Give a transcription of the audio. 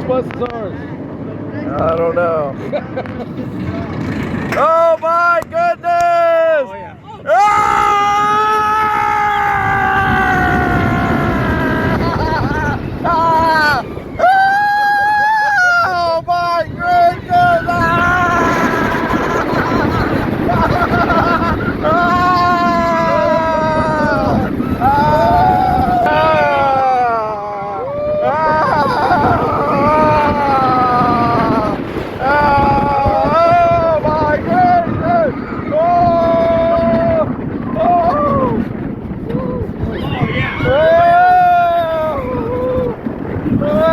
Which bus is ours? I don't know. Oh my goodness! Oh, yeah. Oh my goodness! Oh